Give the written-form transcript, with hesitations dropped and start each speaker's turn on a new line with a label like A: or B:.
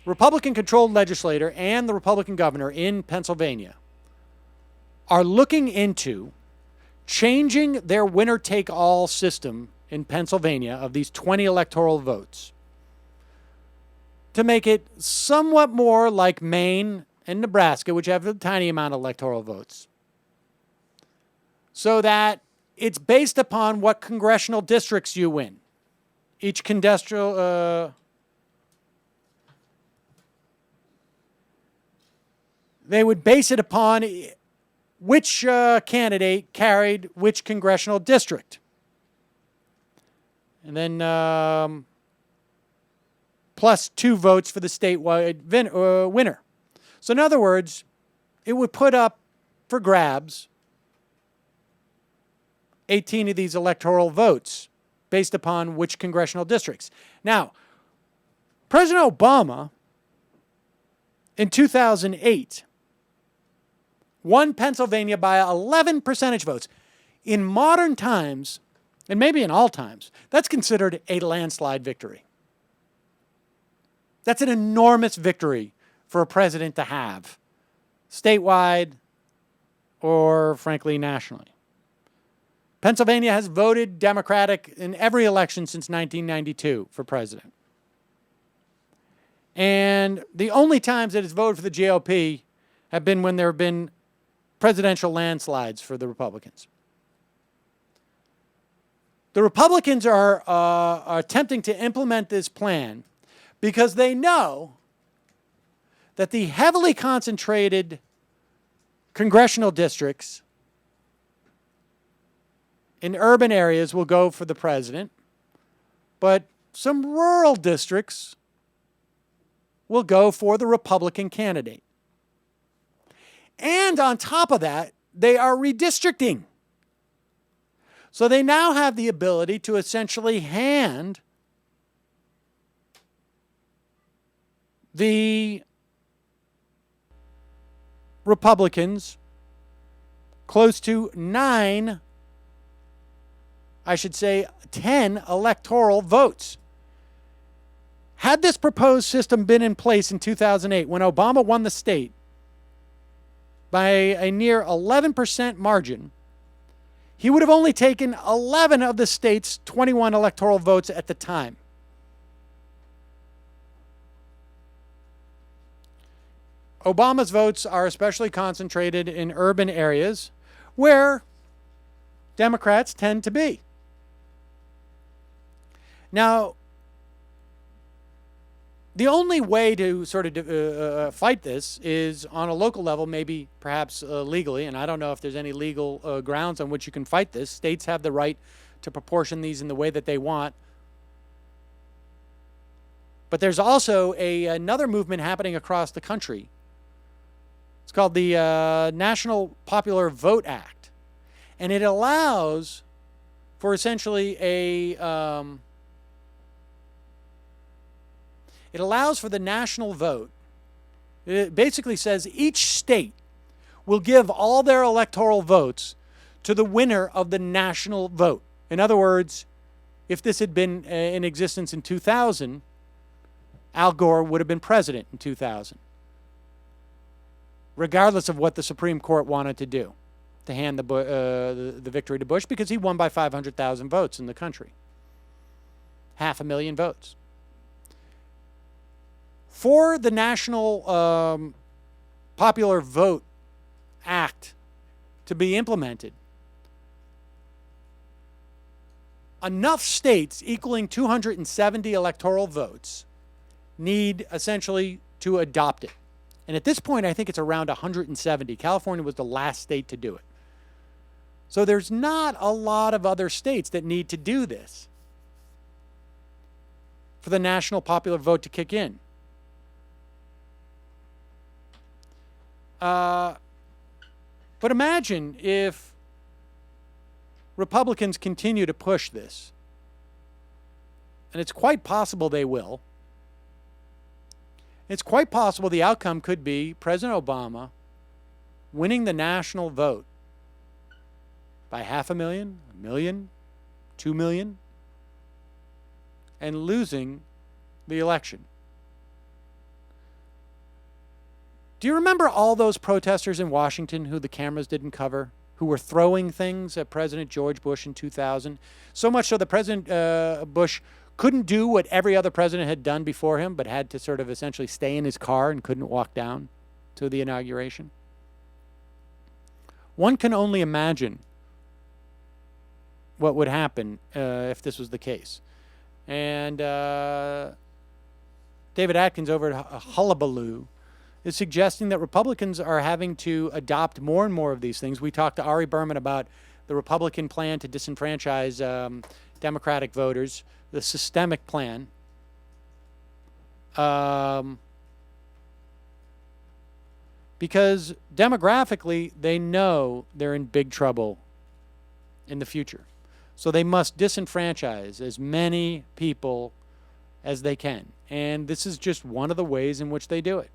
A: Republican-controlled legislator and the Republican governor in Pennsylvania are looking into changing their winner-take-all system in Pennsylvania of these 20 electoral votes to make it somewhat more like Maine and Nebraska, which have a tiny amount of electoral votes, so that it's based upon what congressional districts you win. Each they would base it upon which candidate carried which congressional district. And then plus 2 votes for the statewide winner. So in other words, it would put up for grabs 18 of these electoral votes based upon which congressional districts. Now, President Obama in 2008 won Pennsylvania by 11 percentage votes. In modern times, and maybe in all times, that's considered a landslide victory. That's an enormous victory for a president to have, statewide or, frankly, nationally. Pennsylvania has voted Democratic in every election since 1992 for president. And the only times that it's voted for the GOP have been when there have been presidential landslides for the Republicans. The Republicans are attempting to implement this plan because they know that the heavily concentrated congressional districts in urban areas will go for the president, but some rural districts will go for the Republican candidate. And on top of that, they are redistricting. So they now have the ability to essentially hand the Republicans close to 10 electoral votes. Had this proposed system been in place in 2008, when Obama won the state by a near 11% margin, he would have only taken 11 of the state's 21 electoral votes at the time. Obama's votes are especially concentrated in urban areas where Democrats tend to be. Now, the only way to sort of fight this is on a local level, maybe perhaps legally, and I don't know if there's any legal grounds on which you can fight this. States have the right to proportion these in the way that they want. But there's also another movement happening across the country. It's called the National Popular Vote Act. And it allows for essentially it allows for the national vote. It basically says each state will give all their electoral votes to the winner of the national vote. In other words, if this had been in existence in 2000, Al Gore would have been president in 2000, regardless of what the Supreme Court wanted to do, to hand the victory to Bush, because he won by 500,000 votes in the country. 500,000 votes. For the National Popular Vote Act to be implemented, enough states equaling 270 electoral votes need essentially to adopt it. And at this point, I think it's around 170. California was the last state to do it. So there's not a lot of other states that need to do this for the national popular vote to kick in. But imagine if Republicans continue to push this, and it's quite possible they will. It's quite possible the outcome could be President Obama winning the national vote by 500,000, 1 million, 2 million, and losing the election. Do you remember all those protesters in Washington who the cameras didn't cover, who were throwing things at President George Bush in 2000? So much so that President Bush couldn't do what every other president had done before him, but had to sort of essentially stay in his car and couldn't walk down to the inauguration. One can only imagine what would happen if this was the case. And David Atkins over at Hullabaloo is suggesting that Republicans are having to adopt more and more of these things. We talked to Ari Berman about the Republican plan to disenfranchise Democratic voters, the systemic plan. Because demographically, they know they're in big trouble in the future. So they must disenfranchise as many people as they can. And this is just one of the ways in which they do it.